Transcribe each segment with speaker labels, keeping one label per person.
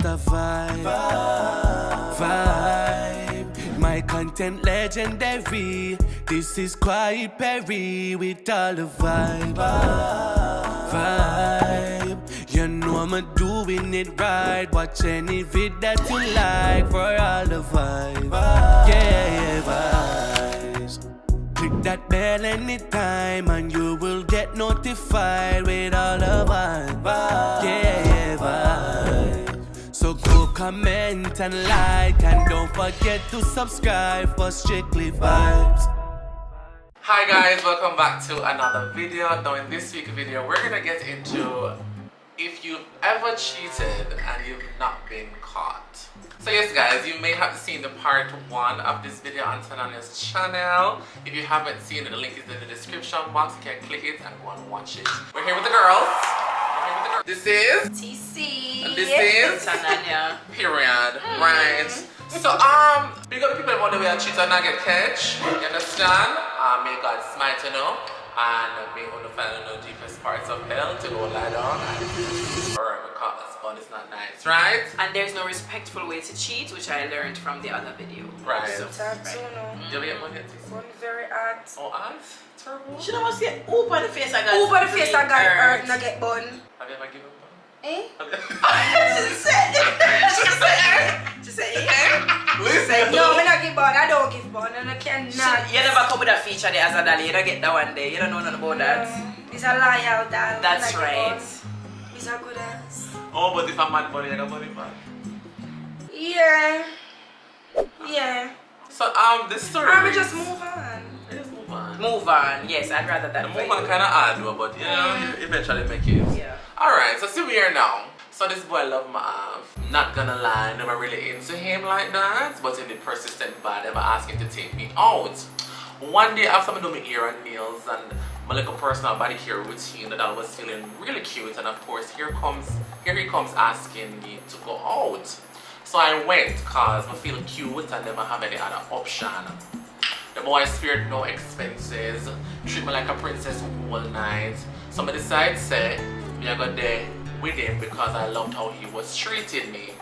Speaker 1: a vibe. My content legendary. This is quite Perry with all the vibe. You know I'm doing it right. Watch any vid that you like for all the vibe. Yeah, vibes. Click that bell anytime and you will get notified with all the vibe. Yeah, vibes. So go comment and like and don't forget to subscribe for Strictly Vibes.
Speaker 2: Hi guys, welcome back to another video. Now in this week's video we're gonna get into if you've ever cheated and you've not been caught. So yes guys, you may have seen the part 1 of this video on Tanania's channel. If you haven't seen it, the link is in the description box. You can click it and go and watch it. We're here with the girls. This is
Speaker 3: TC.
Speaker 2: and this is
Speaker 3: Tanaania.
Speaker 2: Period. Right. So big up the people about the way I cheat and not get catch. You understand? May God smite you know. And may on the find the deepest parts of hell to go lie down and burn because fun is not nice, right?
Speaker 3: And there's no respectful way to cheat, which I learned from the other video.
Speaker 2: Right.
Speaker 3: So,
Speaker 2: Do you get money?
Speaker 4: One very hard.
Speaker 2: Oh, eyes? Terrible.
Speaker 3: She don't want to say, oop on the face I got.
Speaker 4: Who for the face I got hurt and I get bun?
Speaker 2: Have you ever given up?
Speaker 4: Eh?
Speaker 3: She said,
Speaker 2: Listen.
Speaker 4: No, I don't give bun. I don't give bun and I cannot.
Speaker 3: you never come with a feature there as a dolly. You don't get that one day. You don't know nothing about that.
Speaker 4: It's a lie out there.
Speaker 3: That's right.
Speaker 4: It's a good ass.
Speaker 2: Oh, but if I'm mad money, I got money back.
Speaker 4: Yeah. Yeah.
Speaker 2: So the story.
Speaker 4: I will just move on.
Speaker 2: Just move on.
Speaker 3: Move on. Yes, I'd rather that.
Speaker 2: The move on kind of hard, though, but you know, you eventually make it.
Speaker 3: Yeah.
Speaker 2: Alright, so see we here now. So this boy love my half. Not gonna lie, never really into him like that, but in the persistent bad, ever asking to take me out. One day after I do my ear and nails and my little personal body care routine that I was feeling really cute, and of course here he comes asking me to go out. So I went cause I feel cute and never have any other option. The boy spared no expenses, treat me like a princess all night. So I decided say me I go there with him because I loved how he was treating me.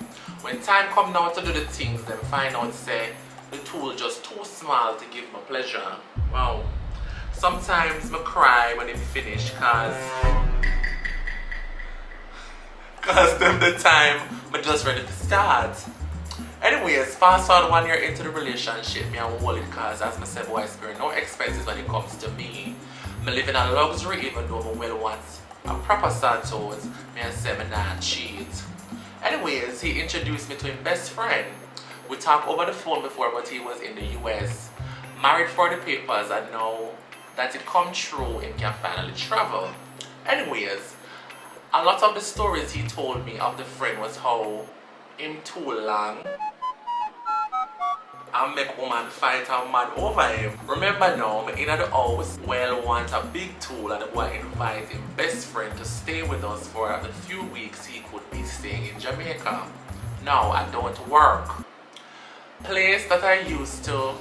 Speaker 2: When time come now to do the things, then find out say the tool just too small to give me pleasure. Wow. Sometimes I cry when it finish cause them the time I just ready to start. Anyways, fast forward 1 year into the relationship, me and hold it cause as I said, boy, I spare no expenses when it comes to me. I live in a luxury even though I well want a proper Santos, me and say me not cheat. Anyways, he introduced me to his best friend. We talked over the phone before, but he was in the US. Married for the papers, and now that it come true, he can finally travel. Anyways, a lot of the stories he told me of the friend was how him too long and make woman fight and mad over him. Remember now, me in the house, well want a big tool and the boy invite his best friend to stay with us for the few weeks he could be staying in Jamaica. Now I don't work. Place that I used to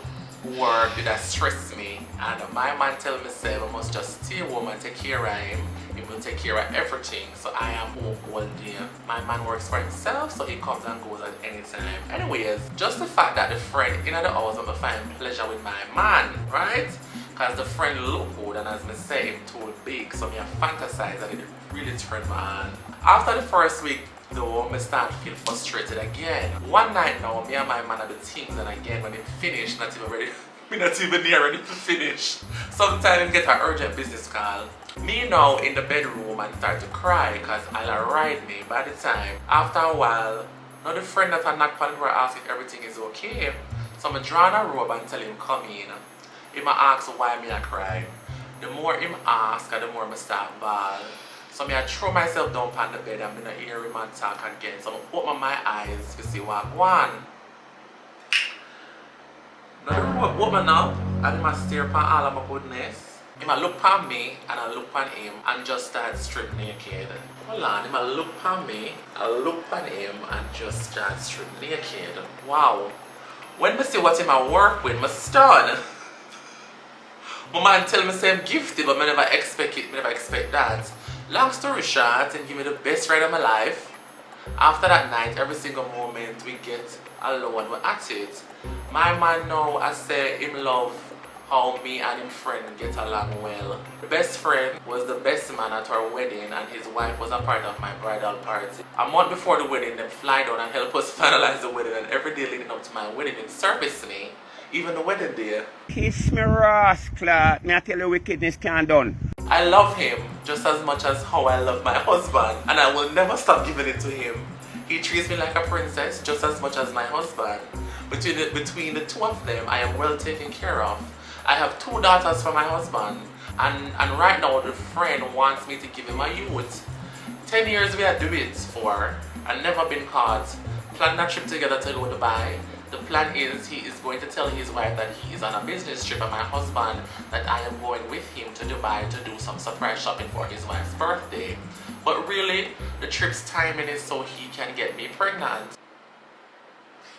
Speaker 2: work did that stress me, and my man tell me say I must just stay home and take care of him. He will take care of everything, so I am home all day. My man works for himself, so he comes and goes at any time. Anyways, just the fact that the friend in the house will find pleasure with my man, right? Because the friend look good, and as me say, him too big, so me I fantasize and it really turned my on. After the first week, though, I start to feel frustrated again. One night now, me and my man are the things, and again when it finished, not even ready, me not even near ready to finish. Sometimes get an urgent business call. Me now in the bedroom and start to cry because I'll ride me by the time. After a while, now the friend that I knock on the door asks if everything is okay. So I draw a robe and tell him come in. He asks why me I cry. The more him ask, the more I start bawl. So I throw myself down on the bed and I hear him and talk again. So I open my eyes to see what one. Now the open up and I stare upon all of my goodness. He look at me and I look at him and just start strip naked. Hold on, he look at me, I look at him and just start strip naked. Wow. When I see what him I work with, I'm stunned. My man tell me say I'm gifted, but I never expect that. Long story short, and give me the best ride of my life. After that night, every single moment we get alone, we're at it. My man now, I say him love how me and him friend get along well. The best friend was the best man at our wedding and his wife was a part of my bridal party. A month before the wedding, them fly down and help us finalize the wedding, and every day leading up to my wedding, them service me. Even the wedding day.
Speaker 5: Kiss me, rascal. Me I tell you wickedness can't done.
Speaker 2: I love him just as much as how I love my husband, and I will never stop giving it to him. He treats me like a princess just as much as my husband. Between the two of them, I am well taken care of. I have 2 daughters from my husband, and right now the friend wants me to give him a youth. 10 years we had do it for, and never been caught. Planned a trip together to go to Dubai. The plan is he is going to tell his wife that he is on a business trip, and my husband that I am going with him to Dubai to do some surprise shopping for his wife's birthday. But really, the trip's timing is so he can get me pregnant.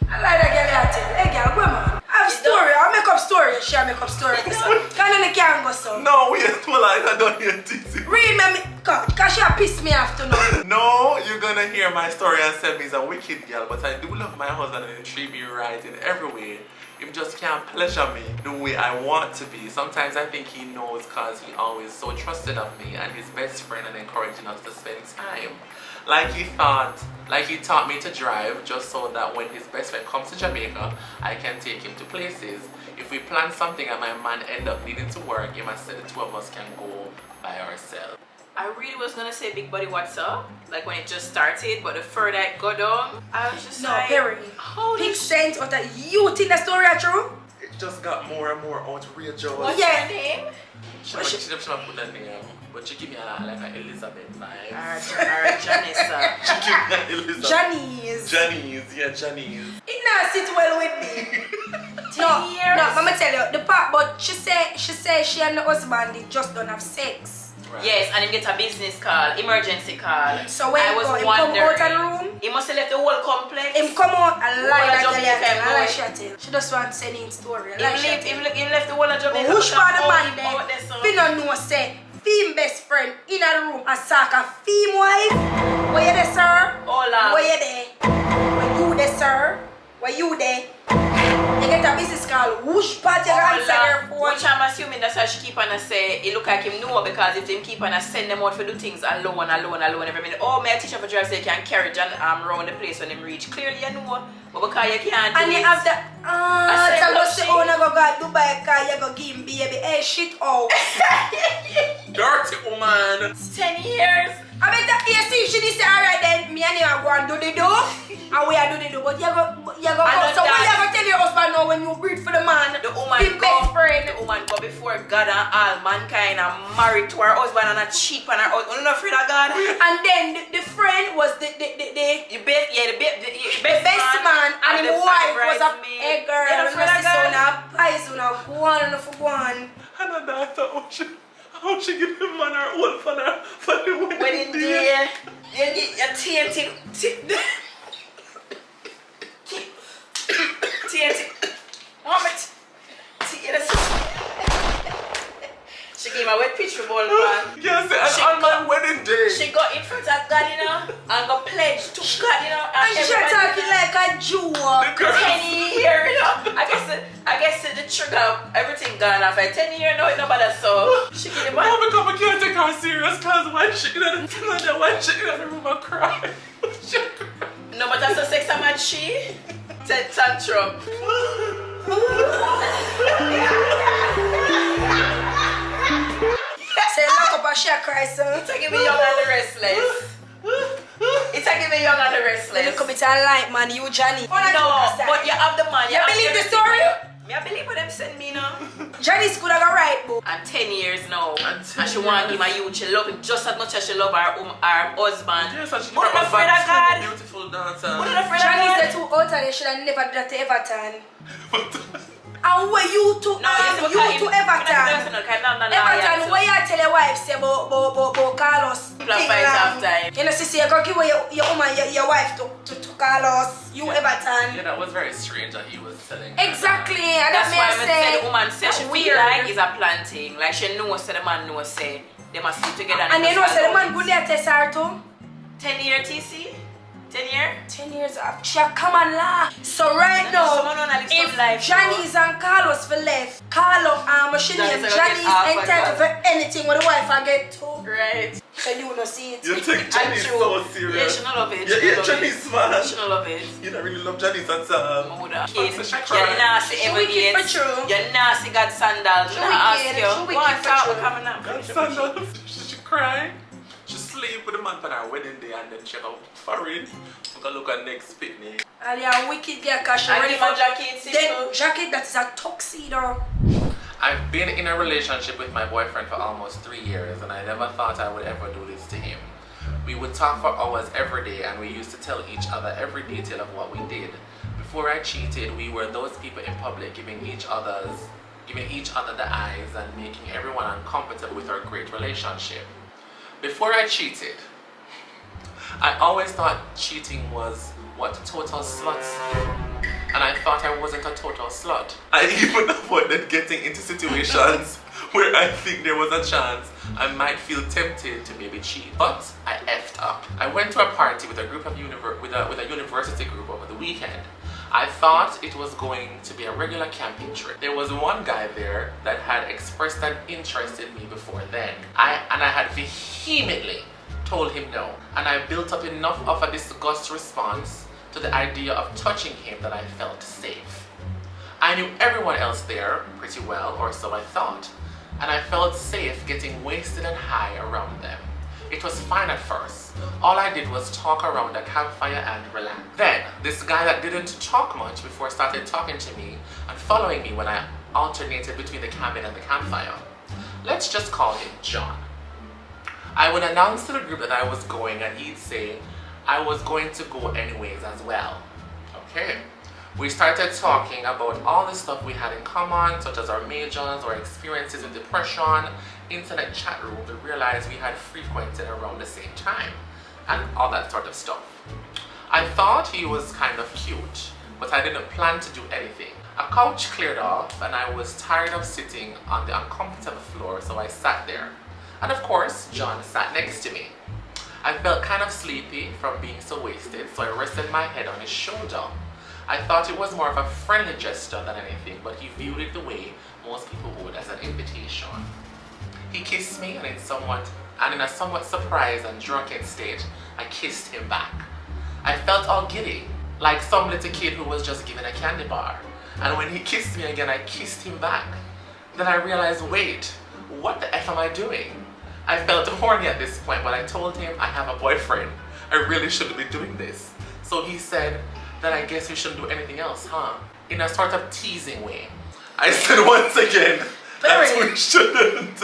Speaker 4: I like that girl at it. Hey girl, go man. I have story. I'll make up story. Share make up story. Can't go so.
Speaker 2: No, we ain't like I don't hear TC.
Speaker 4: Read me, cause she pissed me off tonight.
Speaker 2: No, you're gonna hear my story and say me's a wicked girl, but I do love my husband and he treat me right in every way. He just can't pleasure me the way I want to be. Sometimes I think he knows cause he always so trusted of me and his best friend and encouraging us to spend time. Like he taught me to drive just so that when his best friend comes to Jamaica, I can take him to places. If we plan something and my man end up needing to work, he must say the 2 of us can go by ourselves.
Speaker 3: I really was gonna say big body what's up, like when it just started, but the further I got down, I was just
Speaker 4: No,
Speaker 3: like,
Speaker 4: Perry.
Speaker 3: how
Speaker 4: Big
Speaker 3: did
Speaker 4: sense of that. You think the story are true?
Speaker 2: It just got more and more outrageous.
Speaker 3: What's
Speaker 4: Yeah.
Speaker 3: her name?
Speaker 2: She never put that name, but she give me like an Elizabeth vibe.
Speaker 3: Alright, Janessa.
Speaker 2: She give me an Elizabeth.
Speaker 4: Janice.
Speaker 2: Janice.
Speaker 4: It not sit well with me. No, I'ma tell you the part. But she say she and the husband they just don't have sex.
Speaker 2: Right.
Speaker 3: Yes, and him get a business call, emergency call.
Speaker 4: So when
Speaker 3: I
Speaker 4: he
Speaker 3: was
Speaker 4: go, him come
Speaker 3: wondering,
Speaker 4: out of the room.
Speaker 3: he must have left the whole complex.
Speaker 4: Him come out and lie that girl
Speaker 3: Jamaica
Speaker 4: I lie
Speaker 3: boy.
Speaker 4: she tell. She just want to send in story.
Speaker 3: He left the whole of Jamaica.
Speaker 4: Who's for the man
Speaker 3: out
Speaker 4: then?
Speaker 3: there, so.
Speaker 4: Fi no know say Fim best friend in the room and sack a Fim wife. Where you there, sir?
Speaker 3: Hola.
Speaker 4: Where you there? Where you there, sir? Where you there? You get a business call. Whoosh part you answer their phone.
Speaker 3: Which I'm assuming that's why she keep on a say it look like him know, because if him keep on a send them out for do things alone every minute. Oh, may I teach him for drive so you can carry John around the place when him reach. Clearly you know, but because you can't do
Speaker 4: And you
Speaker 3: it.
Speaker 4: have the
Speaker 3: I
Speaker 4: tell us
Speaker 3: said,
Speaker 4: the owner go Dubai car you go give him baby. Hey shit out.
Speaker 2: Dirty woman.
Speaker 3: 10 years.
Speaker 4: I bet that you see she say alright then me and you are going to do the do and we are do the do, but you go so what you go tell your husband now when you breed for the man?
Speaker 3: The woman
Speaker 4: Him best friend.
Speaker 3: The woman go before God and all mankind and married to her husband and a cheat on her husband. You're not afraid of God?
Speaker 4: And then the friend was the best man and his wife was a girl.
Speaker 3: You're not afraid of God?
Speaker 4: Go on and go on.
Speaker 2: And a daughter, how she give him man her old for the
Speaker 3: Wedding day, you get your TNT. Moment. She gave a wet picture ball, man.
Speaker 2: Yes, and on my wedding day.
Speaker 3: She got in front of God, you know, and got pledged to God, you know.
Speaker 4: And she talking like a Jew.
Speaker 3: 10 years, you know. I guess the trigger, everything gone off. 10 years now, it no matter, so she give him
Speaker 2: I
Speaker 3: a...
Speaker 2: become a can't take her serious because one chicken in the room and cry.
Speaker 3: No, but that's a sex man, she. Tantrum.
Speaker 4: Say lock up and she cry, son.
Speaker 3: It's like me young and the restless. It's like me young and the restless.
Speaker 4: Look up, it's a light, man. You, Johnny.
Speaker 3: No, but you have the man.
Speaker 4: You believe the story?
Speaker 3: I believe what them send me now.
Speaker 4: Johnny's could have got right, bro.
Speaker 3: And 10 years now.
Speaker 2: And 10
Speaker 3: And she want to give my youth. She love him just as much as she love her husband.
Speaker 2: Yes, and she
Speaker 3: But I'm afraid of God.
Speaker 2: beautiful dancer.
Speaker 3: But I'm afraid of
Speaker 4: Johnny's
Speaker 3: God.
Speaker 4: the two out and they should have never done that to Everton. And where you to Everton? Everton, where you tell your wife say about Carlos? You know, see, you go give your woman, your wife to Carlos. You Everton.
Speaker 2: Yeah, that was very strange that he was telling her.
Speaker 4: Exactly, and
Speaker 3: That's
Speaker 4: that
Speaker 3: why
Speaker 4: may
Speaker 3: I
Speaker 4: say
Speaker 3: said the woman said she
Speaker 4: weird.
Speaker 3: feel like it's a planting. Like she knows, say the man knows, say they must sleep together.
Speaker 4: And you know, say the man good there test her too.
Speaker 3: 10-year TC. 10 years?
Speaker 4: 10 years after, come on la. So right now, if Johnny's and Carlos for left, Carlos she name Johnny's entitled for anything with the wife I get to.
Speaker 3: Right.
Speaker 4: So you wanna see it?
Speaker 2: You take Johnny so serious.
Speaker 3: Yeah, she don't love it.
Speaker 2: You hate Johnny's man.
Speaker 3: She don't love it.
Speaker 2: You don't really love Johnny's at all.
Speaker 3: You're nasty
Speaker 4: wicked for
Speaker 3: Evergate.
Speaker 4: true.
Speaker 3: You're nasty God sandals.
Speaker 4: She
Speaker 3: Nah, ask
Speaker 4: wicked,
Speaker 3: you.
Speaker 4: she wicked
Speaker 3: Go and
Speaker 4: for
Speaker 3: talk
Speaker 4: true.
Speaker 3: with coming up.
Speaker 2: Sandals. She cry. She sleep with the man for her wedding day and then she go foreign. We go look at next picnic.
Speaker 4: And you're wicked girl because she
Speaker 3: And
Speaker 4: ready
Speaker 3: give her
Speaker 4: for
Speaker 3: jacket, see
Speaker 4: then
Speaker 3: so.
Speaker 4: jacket that is a tuxedo.
Speaker 2: I've been in a relationship with my boyfriend for almost 3 years and I never thought I would ever do this to him. We would talk for hours every day and we used to tell each other every detail of what we did. Before I cheated, we were those people in public giving each other the eyes and making everyone uncomfortable with our great relationship. Before I cheated, I always thought cheating was what total sluts do. And I thought I wasn't a total slut. I even avoided getting into situations where I think there was a chance I might feel tempted to maybe cheat. But I effed up. I went to a party with a group of with a university group over the weekend. I thought it was going to be a regular camping trip. There was one guy there that had expressed an interest in me before then. I had vehemently told him no. And I built up enough of a disgust response to the idea of touching him that I felt safe. I knew everyone else there pretty well, or so I thought, and I felt safe getting wasted and high around them. It was fine at first. All I did was talk around the campfire and relax. Then, this guy that didn't talk much before started talking to me and following me when I alternated between the cabin and the campfire. Let's just call him John. I would announce to the group that I was going and he'd say, I was going to go anyways as well. Okay. We started talking about all the stuff we had in common, such as our majors, our experiences with depression, internet chat rooms. We realized we had frequented around the same time, and all that sort of stuff. I thought he was kind of cute, but I didn't plan to do anything. A couch cleared off, and I was tired of sitting on the uncomfortable floor, so I sat there. And of course, John sat next to me. I felt kind of sleepy from being so wasted, so I rested my head on his shoulder. I thought it was more of a friendly gesture than anything, but he viewed it the way most people would, as an invitation. He kissed me, and in a somewhat surprised and drunken state, I kissed him back. I felt all giddy, like some little kid who was just given a candy bar. And when he kissed me again, I kissed him back. Then I realized, wait, what the F am I doing? I felt horny at this point, but I told him I have a boyfriend. I really shouldn't be doing this. So he said, then I guess we shouldn't do anything else, huh? In a sort of teasing way. I said once again, that we shouldn't.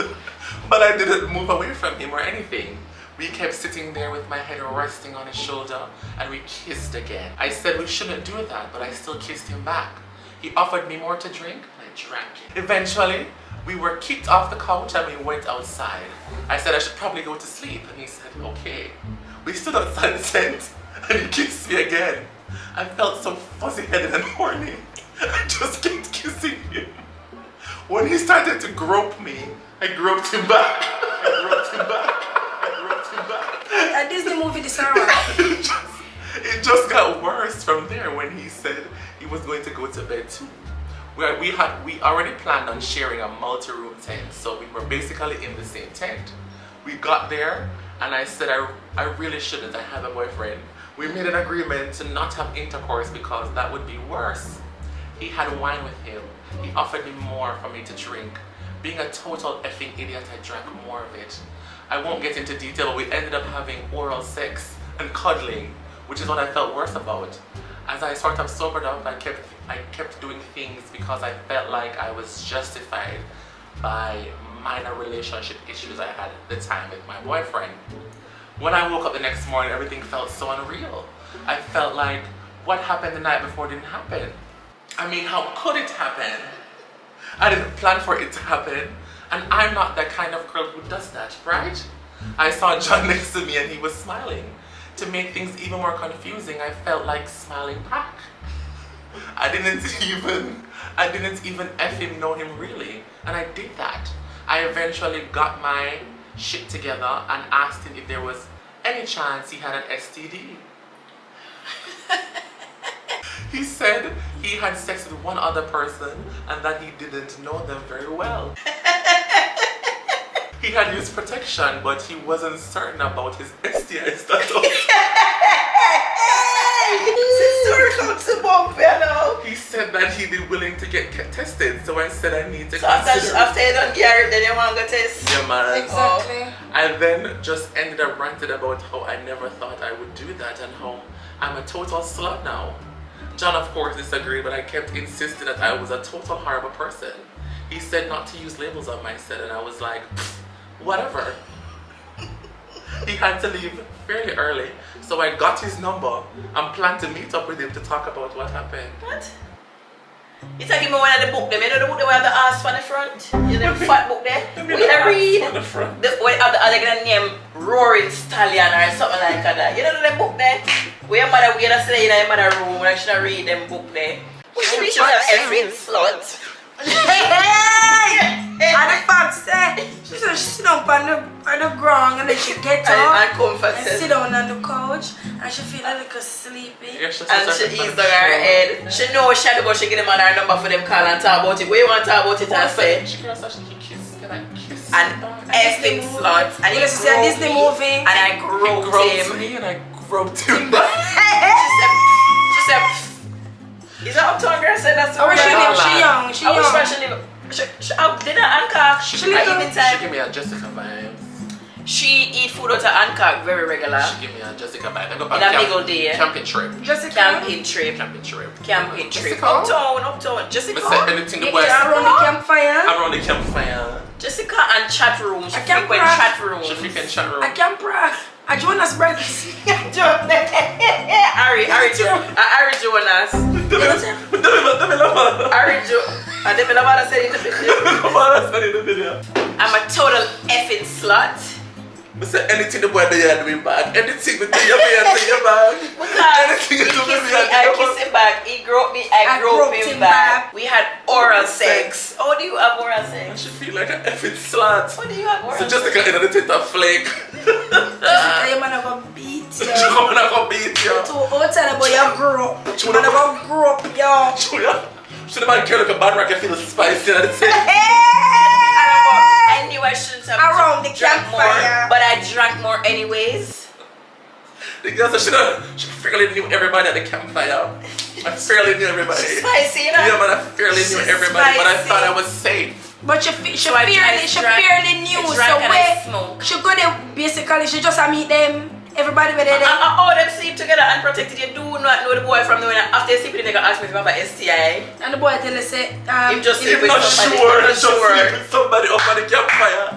Speaker 2: But I didn't move away from him or anything. We kept sitting there with my head resting on his shoulder and we kissed again. I said we shouldn't do that, but I still kissed him back. He offered me more to drink and I drank it. Eventually, we were kicked off the couch and we went outside. I said I should probably go to sleep and he said, okay. We stood outside the tent and he kissed me again. I felt so fuzzy-headed and horny. I just kept kissing him. When he started to grope me, I groped him back.
Speaker 4: A Disney movie this hour.
Speaker 2: It just got worse from there when he said he was going to go to bed too. We already planned on sharing a multi-room tent, so we were basically in the same tent. We got there and I said I really shouldn't, I have a boyfriend. We made an agreement to not have intercourse because that would be worse. He had wine with him. He offered me more for me to drink. Being a total effing idiot, I drank more of it. I won't get into detail, but we ended up having oral sex and cuddling, which is what I felt worse about. As I sort of sobered up, I kept doing things because I felt like I was justified by minor relationship issues I had at the time with my boyfriend. When I woke up the next morning, everything felt so unreal. I felt like what happened the night before didn't happen. I mean, how could it happen? I didn't plan for it to happen, and I'm not that kind of girl who does that, right? I saw John next to me and he was smiling. To make things even more confusing, I felt like smiling back. I didn't even effing know him really, and I did that. I eventually got my shit together and asked him if there was any chance he had an STD. He said he had sex with one other person and that he didn't know them very well. He had used protection, but he wasn't certain about his STI status. He said that he'd be willing to get tested, so I said I need to consider.
Speaker 3: After you don't get it, then you want to go test?
Speaker 2: Yeah, man.
Speaker 4: Exactly.
Speaker 2: I then just ended up ranted about how I never thought I would do that and how I'm a total slut now. John, of course, disagreed, but I kept insisting that I was a total horrible person. He said not to use labels on my set, and I was like, whatever. He had to leave fairly early, so I got his number and planned to meet up with him to talk about what happened.
Speaker 3: What? You talking about one of the book them? You know the book that we have the ass on the front? You know the fat book there? We gonna read
Speaker 2: on the front.
Speaker 3: the other gonna name Roaring Stallion or something like that. You know the book there? We your mother we gonna stay in your mother room and I should read them book there. We should be sure every slut.
Speaker 4: Hey! And the fact say, she said she sit down on the ground and then she get up and sit down on the couch and she feel a little sleepy.
Speaker 2: Yeah,
Speaker 3: And she eased on her head. She know she had to go, she give them her number for them call and talk about it. What you want to talk about it and say?
Speaker 2: She girl said she can kiss. Can I kiss?
Speaker 3: And effing slut. And he
Speaker 4: Because she said Disney movie.
Speaker 3: And I groped him.
Speaker 2: Me and I groped him back.
Speaker 3: She said, is that Uptown girl said that's
Speaker 4: Oh, she young. She
Speaker 3: I wish
Speaker 4: young.
Speaker 3: she live. She dinner Hancock. She evening
Speaker 2: She
Speaker 3: time.
Speaker 2: give me a Jessica vibe.
Speaker 3: She eat food out of Hancock very regular.
Speaker 2: She give me a Jessica vibe. I go
Speaker 3: In a middle day.
Speaker 2: camping trip.
Speaker 4: Jessica.
Speaker 3: Camping trip.
Speaker 2: Camping trip.
Speaker 3: Camping trip.
Speaker 2: Jessica?
Speaker 3: Uptown. Jessica.
Speaker 2: I said anything the
Speaker 4: You
Speaker 2: West.
Speaker 4: get around the campfire.
Speaker 2: Around the campfire.
Speaker 3: Jessica and chat room. She
Speaker 4: I can't
Speaker 3: frequent
Speaker 4: brag.
Speaker 3: chat room.
Speaker 2: She freaking chat room.
Speaker 4: I can't brag. I Jonas Brothers.
Speaker 3: Ari Jonas. And the Milavada said in the video. I'm a total effing slut.
Speaker 2: I said anything the boy do you do me back. Anything we do you do your back. Anything you do me
Speaker 3: I kiss him back. He groped me. I groped him back. We had oral sex. How do you have oral
Speaker 2: I
Speaker 3: sex?
Speaker 2: should feel like an effing slut.
Speaker 3: How do you have oral
Speaker 2: So
Speaker 3: sex?
Speaker 2: Jessica in the Twitter flake.
Speaker 4: Jessica, your man gonna beat you.
Speaker 2: I'm not gonna beat you.
Speaker 4: To hotel about your grow. You man gonna grow up, yo.
Speaker 2: Should the man care like a bad rocket feel spicy and it's
Speaker 3: I knew I shouldn't have
Speaker 4: Around the
Speaker 3: drank more,
Speaker 4: campfire.
Speaker 3: but I drank more anyways.
Speaker 2: The girl said she fairly knew everybody at the campfire. I fairly knew everybody.
Speaker 3: Spicy, you know?
Speaker 2: Yeah, man, I fairly knew
Speaker 3: She's
Speaker 2: everybody, but I
Speaker 3: spicy.
Speaker 2: thought I was safe.
Speaker 4: But she fairly knew,
Speaker 3: I
Speaker 4: so
Speaker 3: drank and I
Speaker 4: where
Speaker 3: smoked.
Speaker 4: she go there basically she just meet them, everybody were there.
Speaker 3: All them sleep together unprotected. You do not know the boy from the winner. After you sleep, they gonna ask me if I have a STI.
Speaker 4: And the boy tell her say,
Speaker 3: Him just sleep
Speaker 2: I'm
Speaker 3: with
Speaker 2: not
Speaker 3: somebody.
Speaker 2: sure.
Speaker 3: I'm not
Speaker 2: Just
Speaker 3: sure.
Speaker 2: sleep with somebody up at the campfire.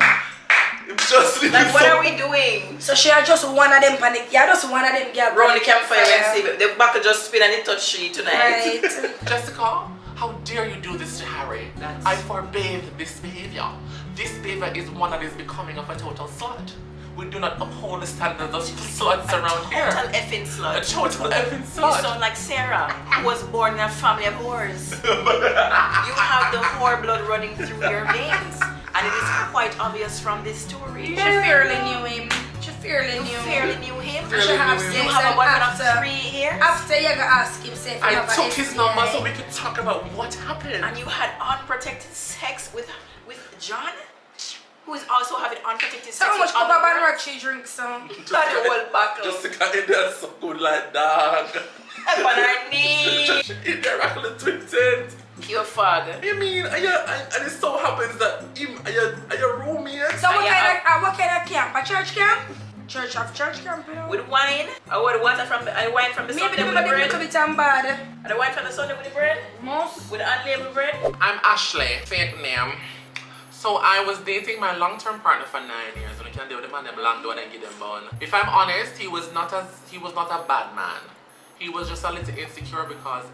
Speaker 2: I'm just sleeping
Speaker 3: Like, what are we doing?
Speaker 4: so she had just one of them panic. Yeah, just one of them girl.
Speaker 3: Round the campfire and see the back just spin and it touch she tonight.
Speaker 4: Right.
Speaker 2: Jessica, how dare you do this to Harry? I forbade this behavior. This behavior is one that is becoming of a total slut. We do not uphold the standards of sluts around here.
Speaker 3: Total effing
Speaker 2: A
Speaker 3: slut.
Speaker 2: total effing
Speaker 3: You
Speaker 2: slut.
Speaker 3: sound like Sarah, who was born in a family of whores. You have the whore blood running through your veins, and it is quite obvious from this story.
Speaker 4: She fairly knew him. She fairly knew
Speaker 3: Fairly knew him.
Speaker 4: She have
Speaker 2: knew
Speaker 3: You
Speaker 2: him.
Speaker 4: sex
Speaker 3: have a
Speaker 4: and
Speaker 3: boyfriend of
Speaker 4: after,
Speaker 3: 3 years,
Speaker 4: after you gotta ask him say if he
Speaker 2: I
Speaker 4: have a
Speaker 2: took his
Speaker 4: STI.
Speaker 2: number so we could talk about what happened.
Speaker 3: and you had unprotected sex with John, who is also having unprotected sex
Speaker 4: So how much
Speaker 3: with
Speaker 4: cup of
Speaker 3: other
Speaker 4: banana she drinks some?
Speaker 3: girls. Got the whole buckle.
Speaker 2: Jessica in there so good like dog.
Speaker 3: Up on her knee.
Speaker 2: In there actually twisted.
Speaker 3: Your father.
Speaker 2: I mean, and it so happens that him are your roommate.
Speaker 4: So
Speaker 3: And
Speaker 4: what kind of camp? A church camp? Church camp, you know?
Speaker 3: With wine? Or what water from the wine from the
Speaker 4: Maybe
Speaker 3: Sunday
Speaker 4: they
Speaker 3: with the
Speaker 4: might be a
Speaker 3: bread?
Speaker 4: little bit bad.
Speaker 3: And the wine from the Sunday with the bread?
Speaker 4: Most.
Speaker 3: With the unlabeled bread?
Speaker 2: I'm Ashley, fake name. So I was dating my long-term partner for 9 years, and I can deal with the man them long door and give them bone. If I'm honest, he was not a bad man. He was just a little insecure because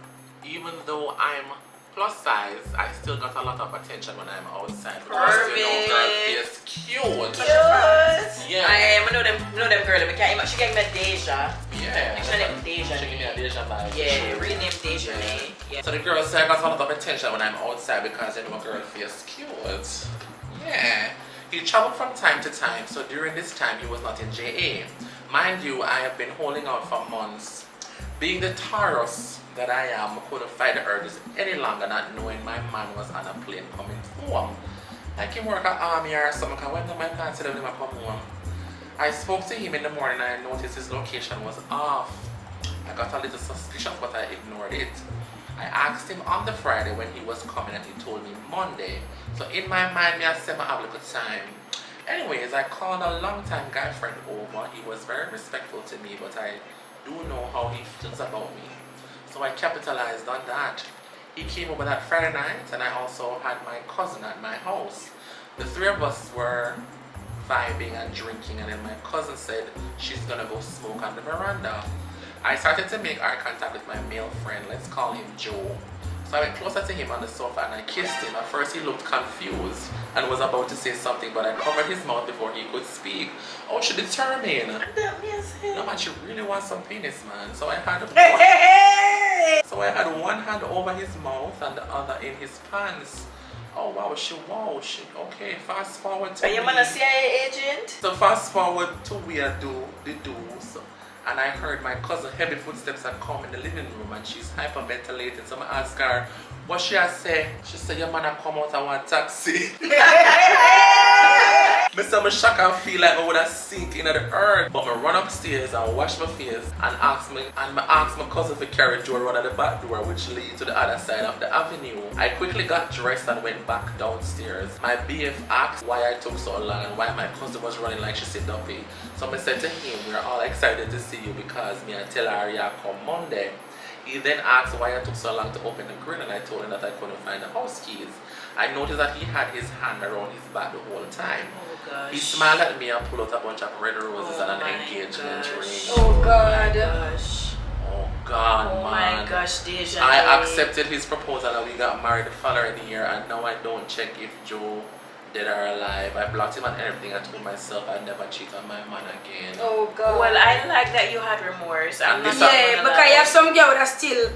Speaker 2: even though I'm plus size, I still got a lot of attention when I'm outside. Because, you know, girl face cute. Yeah.
Speaker 3: I know them girl. She gave me a Deja.
Speaker 2: Yeah.
Speaker 3: She named Deja.
Speaker 2: She gave me a Deja vibe.
Speaker 3: Yeah, renamed Deja. Yeah.
Speaker 2: So the girl said I got a lot of attention when I'm outside because you know a girl feels cute. Yeah. He traveled from time to time, so during this time he was not in JA. Mind you, I have been holding out for months Being the Taurus that I am, I couldn't fight the urges any longer, not knowing my man was on a plane coming home. Like him work at army or something, because when my plans said him come home, I spoke to him in the morning and I noticed his location was off. I got a little suspicious, but I ignored it. I asked him on the Friday when he was coming and he told me Monday. So in my mind, I said I have a little time. Anyways, I called a long-time guy friend over. He was very respectful to me, but I do know how he feels about me. So I capitalized on that. He came over that Friday night and I also had my cousin at my house. The three of us were vibing and drinking, and then my cousin said she's gonna go smoke on the veranda. I started to make eye contact with my male friend, let's call him Joe. So I went closer to him on the sofa and I kissed him. At first he looked confused and was about to say something, but I covered his mouth before he could speak. Oh, she determined. No man, she really wants some penis, man. So I had one hand over his mouth and the other in his pants. Oh wow, okay, fast forward to
Speaker 3: Are you a CIA agent?
Speaker 2: So fast forward to where the do's, and I heard my cousin heavy footsteps had come in the living room and she's hyperventilating. So I asked her what she had said. She said, your man come out and want taxi. I'm shocked and feel like I would have sink into the earth. But I run upstairs and wash my face and ask my cousin to carry Joe around at the back door, which leads to the other side of the avenue. I quickly got dressed and went back downstairs. My BF asked why I took so long and why my cousin was running like she said dumpy. So I said to him, we're all excited to see you because me I tell her you come Monday. He then asked why I took so long to open the grill, and I told him that I couldn't find the house keys. I noticed that he had his hand around his back the whole time.
Speaker 3: Oh gosh.
Speaker 2: He smiled at me and pulled out a bunch of red roses and an engagement ring.
Speaker 4: Oh God.
Speaker 3: Gosh.
Speaker 2: Oh God,
Speaker 3: Oh
Speaker 2: man.
Speaker 3: my gosh, Deja.
Speaker 2: I accepted his proposal and we got married the following year, and now I don't check if Joe dead or alive. I blocked him and everything. I told myself I'd never cheat on my man again.
Speaker 4: Oh God.
Speaker 3: Well, I like that you had remorse. I'm not
Speaker 4: yeah, because you have some girl that still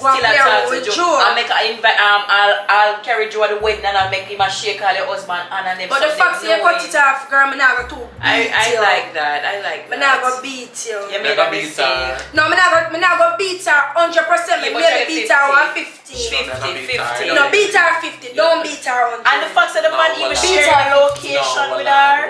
Speaker 3: still
Speaker 4: play with Joe.
Speaker 3: I'll make I'll carry Joe at the wedding and I'll make him a shake all your husband and then.
Speaker 4: But the fact you cut it off, girl, I'm not going to beat you.
Speaker 3: I like that. I like that.
Speaker 4: I'm not going to beat you.
Speaker 3: You made a mistake.
Speaker 4: No, I'm not going to beat her 100%. Maybe beat her 150.
Speaker 3: 50.
Speaker 4: No, beat her 50. Don't beat her 100.
Speaker 3: And the fact that the man even share a location with her,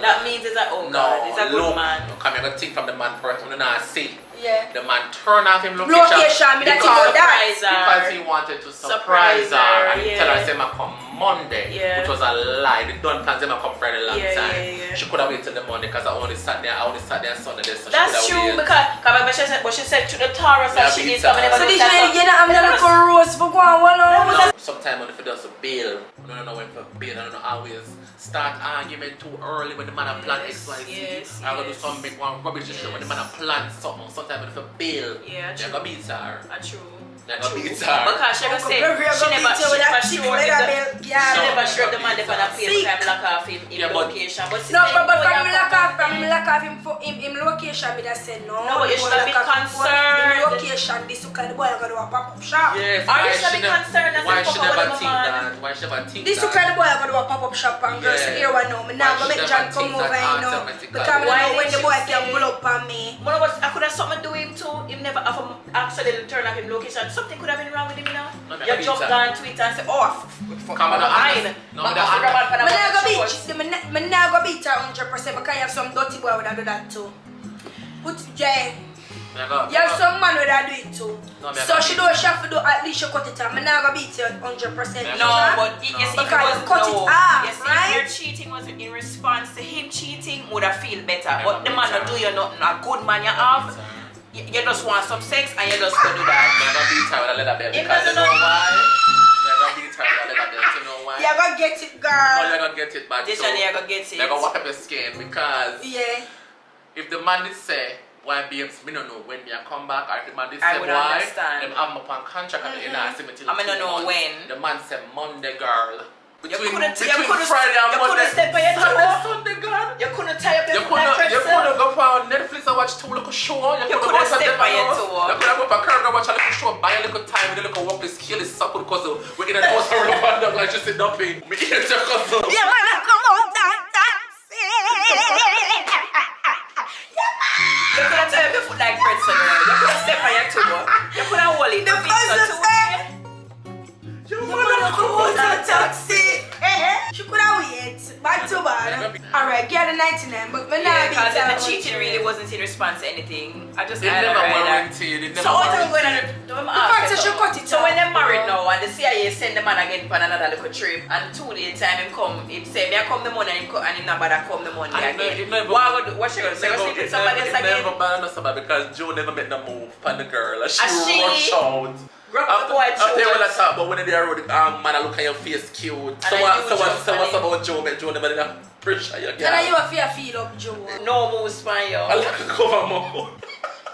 Speaker 3: that means it's a God, it's a good man.
Speaker 2: Come here, take from the man first. I'm not see.
Speaker 4: Yeah.
Speaker 2: The man turned off him location because he wanted to surprise her and tell her say I come Monday, which was a lie. The done plans them come Friday long time. She could have waited till the Monday because I only sat there and Sunday. So
Speaker 3: that's true because she said to the Taurus that she is coming.
Speaker 4: So did you know I'm not going to rose for one.
Speaker 2: Sometimes if it does a bail, I don't know when for bail, I don't know always start argument too early when the man have planned X, Y, Z. I'm gonna do some big one rubbish shit when the man have planned something. Sometimes if a bail,
Speaker 3: yeah,
Speaker 2: they're gonna beat her.
Speaker 3: True.
Speaker 2: They're gonna beat her.
Speaker 3: Because she gonna say she never showed the man for that place time lock off him in location. But
Speaker 4: no, but from lock off him for him location, me that say no.
Speaker 3: No, but you should be concerned.
Speaker 4: Location, this kind of boy gonna do a pop-up shop.
Speaker 2: Yes.
Speaker 3: Are you should be concerned?
Speaker 2: Why she never think that? Why she never think that?
Speaker 4: This kind of boy gonna do a pop-up shop and girls say here one now. Me now gonna make John come over and know because I know when the boy can pull up on me.
Speaker 3: I could have something to do him too. Him never accidentally turn off him location. Something could have been wrong with him, you know. You jump on Twitter and say, oh,
Speaker 2: come on,
Speaker 4: I'm not gonna beat her 100% because you have some dirty boy would do that too. You have some man would do it too. So she have to do at least she cut it off. I'm not gonna beat you 100%.
Speaker 3: No, but yes,
Speaker 4: because you cut it off,
Speaker 3: yes,
Speaker 4: right?
Speaker 3: if your cheating was in response to him cheating, would have feel better. But the man will do you nothing. A good man you have. You just want some sex and you just go do that.
Speaker 2: Never beat her with a leather belt because you know why? Never beat her with a leather belt, you know why?
Speaker 4: You're gonna get it, girl.
Speaker 2: No, you're gonna get it, but
Speaker 3: this you're gonna get it.
Speaker 2: You're gonna walk up your skin because if the man did say why babes, me don't know when me I come back, or if the man did say why, then I'm up on contract and in a cemetery.
Speaker 3: I mean, I don't know when.
Speaker 2: The man said Monday, girl. Between
Speaker 3: Friday and
Speaker 2: Monday,
Speaker 3: Saturday,
Speaker 2: Sunday, girl.
Speaker 3: You couldn't tie up your
Speaker 2: You couldn't go for Netflix and watch two little show. You couldn't
Speaker 3: step by your toe.
Speaker 2: You couldn't go for Karen and watch a little show, buy a little time, with a little work, this kill is suckle because we're in an house around the dog like just sit dumping. Me eat your cousin.
Speaker 4: Yeah, man, come on, dance.
Speaker 3: You couldn't tie up your foot like Fred, so you couldn't step
Speaker 4: The first say, you wanna go to a taxi? She could have wait, bad to bad. Alright, get a 99, but when I
Speaker 3: because the cheating really wasn't in response to anything. I just
Speaker 2: It never warranted. It never
Speaker 3: so what I'm
Speaker 2: warranted.
Speaker 3: going to
Speaker 4: fact that she cut it
Speaker 3: so
Speaker 4: off,
Speaker 3: when they're married
Speaker 4: bro.
Speaker 3: now and the CIA send the man again for another little trip and 2 days time him come, it say me I come the money and him not bother come the money
Speaker 2: I know,
Speaker 3: again.
Speaker 2: it never-
Speaker 3: What she gonna say? Go sleep with somebody else
Speaker 2: It
Speaker 3: again?
Speaker 2: never banned us about because Joe never made the move on the girl. She
Speaker 3: And she-
Speaker 2: rush out.
Speaker 3: Grab the boy
Speaker 2: After you
Speaker 3: children.
Speaker 2: wanna talk about when they are road, man, I look at your face cute. So
Speaker 3: I
Speaker 2: what's
Speaker 3: knew Joe
Speaker 2: what's
Speaker 3: funny.
Speaker 2: about Joe? Man, Joe never did a pressure you
Speaker 4: Can I
Speaker 2: girl.
Speaker 4: you a feel up, Joe?
Speaker 3: No moves for you.
Speaker 2: I like a cover mouth.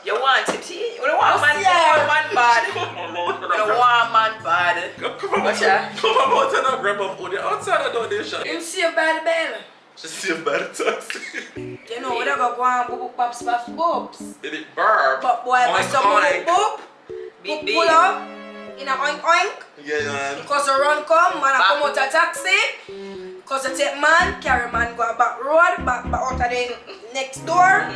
Speaker 3: You want it, you don't want man,
Speaker 4: yeah.
Speaker 3: man bad. You
Speaker 2: Cover mouth.
Speaker 3: don't want man bad.
Speaker 2: Cover
Speaker 3: What's that?
Speaker 2: mouth and a grab up on the outside of the donation.
Speaker 4: Him saved by the bell.
Speaker 2: She saved by the taxi.
Speaker 4: You know, we don't go and boop pops pops boops.
Speaker 2: Baby burp.
Speaker 4: But boy,
Speaker 2: Oink,
Speaker 4: when some
Speaker 2: oink.
Speaker 4: boop,
Speaker 3: Big,
Speaker 4: pull
Speaker 3: big.
Speaker 4: up, in a oink oink.
Speaker 2: Yeah, man.
Speaker 4: Cause the run come, man, I
Speaker 3: Back.
Speaker 4: come out a taxi. Cause I take man, carry man, go back road, back out of the next door.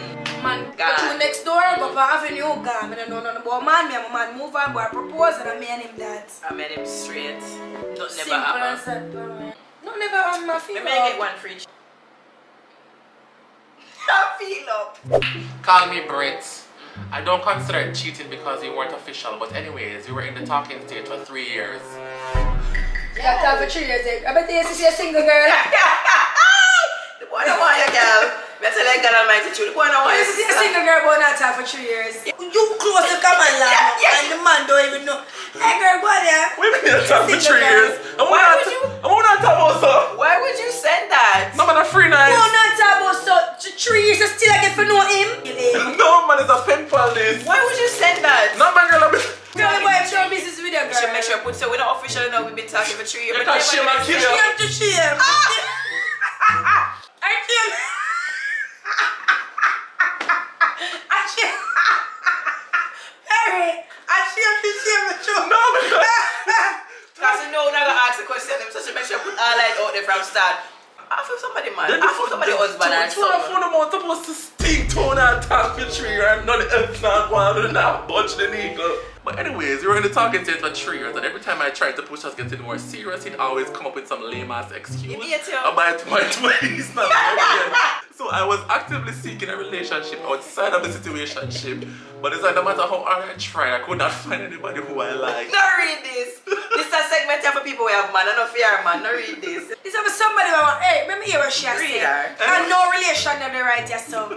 Speaker 4: Man, go
Speaker 3: God.
Speaker 4: through next door, go for avenue, God. I don't know nothing about man, me and my man move on, boy, propose, and I made him that.
Speaker 3: I made him straight. Nothing never
Speaker 4: Simple
Speaker 3: happened.
Speaker 4: as that, bro. No, never on my feet.
Speaker 3: Let me get one fridge. I feel up.
Speaker 2: Call me Brett. I don't consider it cheating because you weren't official, but anyways, you were in the talking stage for 3 years.
Speaker 4: You got time for 3 years, eh? I bet you see a single girl.
Speaker 3: The boy don't want you, girl. Better let God Almighty true. The boy don't want
Speaker 4: You
Speaker 3: you.
Speaker 4: see a single girl born out time for 3 years. You close to come and laugh, and the man don't even know. Hey girl, go there.
Speaker 2: We've been in talk for 3
Speaker 4: Single
Speaker 2: years.
Speaker 4: girl.
Speaker 2: I want to talk about so.
Speaker 3: Why would you send that?
Speaker 2: No man, a free night.
Speaker 4: No, not about so 3 years, you still get to know him.
Speaker 2: No man, it's a pen pal this.
Speaker 3: Why would you send that?
Speaker 2: No man, girl, I'm
Speaker 4: Girl, boy, show business with your
Speaker 3: You should
Speaker 4: girl.
Speaker 3: make sure put so we're not official now. We've been talking for 3 years.
Speaker 2: You can't shame and kill
Speaker 4: She
Speaker 2: you.
Speaker 4: have to shame. I shame. I shame. Perry, I shame to shame the truth.
Speaker 2: No man.
Speaker 3: Because you know, now I ask the question, so she make sure put all light out there from start. I feel somebody man. I feel somebody husband or
Speaker 2: Two of
Speaker 3: something.
Speaker 2: them are supposed to stink tone and talk for 3 years and none else not one and not budge the needle. But anyways, we were in the talking stage for 3 years and every time I tried to push us getting more serious, he'd always come up with some lame ass excuse.
Speaker 3: He hate you.
Speaker 2: About my ways, not my So I was actively seeking a relationship outside of the situationship. But it's like no matter how hard I tried, I could not find anybody who I liked.
Speaker 3: No read this. This is a segment here for people who have man. I don't fear man. No read this.
Speaker 4: This is somebody who want, hey, let me hear what she has
Speaker 3: Read
Speaker 4: said.
Speaker 3: her.
Speaker 4: And no relation of the right, yes, so.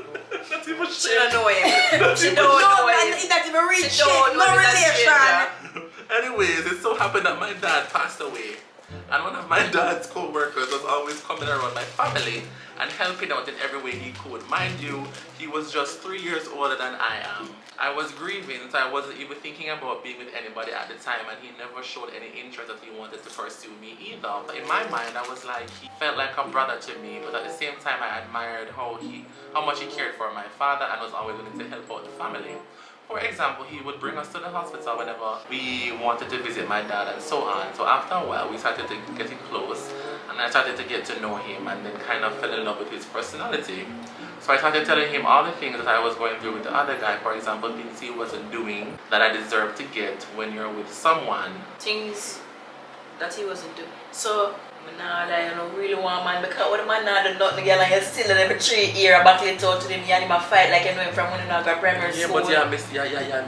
Speaker 2: Not even
Speaker 3: She
Speaker 2: shit.
Speaker 3: don't know him. She don't
Speaker 4: No,
Speaker 3: know
Speaker 4: and
Speaker 3: him.
Speaker 4: it not even reach
Speaker 3: She
Speaker 4: shit.
Speaker 3: don't
Speaker 4: No
Speaker 3: know that
Speaker 4: relation.
Speaker 2: Anyways, it so happened that my dad passed away. And one of my dad's co-workers was always coming around my family and helping out in every way he could. Mind you, he was just 3 years older than I am. I was grieving, so I wasn't even thinking about being with anybody at the time, and he never showed any interest that he wanted to pursue me either. But in my mind, I was like, he felt like a brother to me, but at the same time, I admired how much he cared for my father and was always willing to help out the family. For example, he would bring us to the hospital whenever we wanted to visit my dad and so on. So after a while, we started to getting close and I started to get to know him and then kind of fell in love with his personality. So I started telling him all the things that I was going through with the other guy. For example, things he wasn't doing that I deserve to get when you're with someone.
Speaker 3: Things that he wasn't doing. So, nah, I don't really want man because what the man not do nothing girl and you still in every 3 years back it out to them and him a fight like you know him from when you not got primary
Speaker 2: Yeah,
Speaker 3: school.
Speaker 2: but yeah, I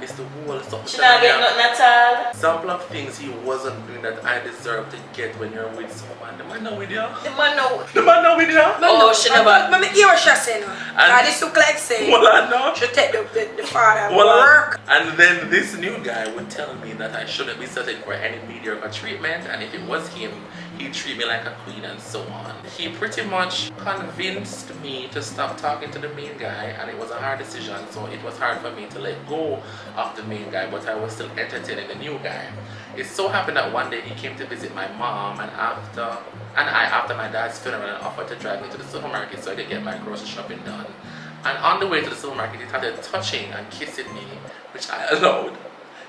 Speaker 2: missed the whole stuff.
Speaker 3: She not get nothing at all.
Speaker 2: Example of things he wasn't doing that I deserve to get when you're with someone. The man not with you?
Speaker 3: The man know.
Speaker 2: The man not with you?
Speaker 3: Oh, she never.
Speaker 4: Let me hear what she say now.
Speaker 2: And-
Speaker 4: This look like saying.
Speaker 2: Well, I know.
Speaker 4: She take the father
Speaker 2: Well,
Speaker 4: work.
Speaker 2: and then this new guy would tell me that I shouldn't be settling for any mediocre treatment, and if it was him, he'd treat me like a queen and so on. He pretty much convinced me to stop talking to the main guy, and it was a hard decision, so it was hard for me to let go of the main guy, but I was still entertaining the new guy. It so happened that one day he came to visit my mom, and after my dad's funeral, offered to drive me to the supermarket so I could get my grocery shopping done. And on the way to the supermarket, he started touching and kissing me, which I allowed.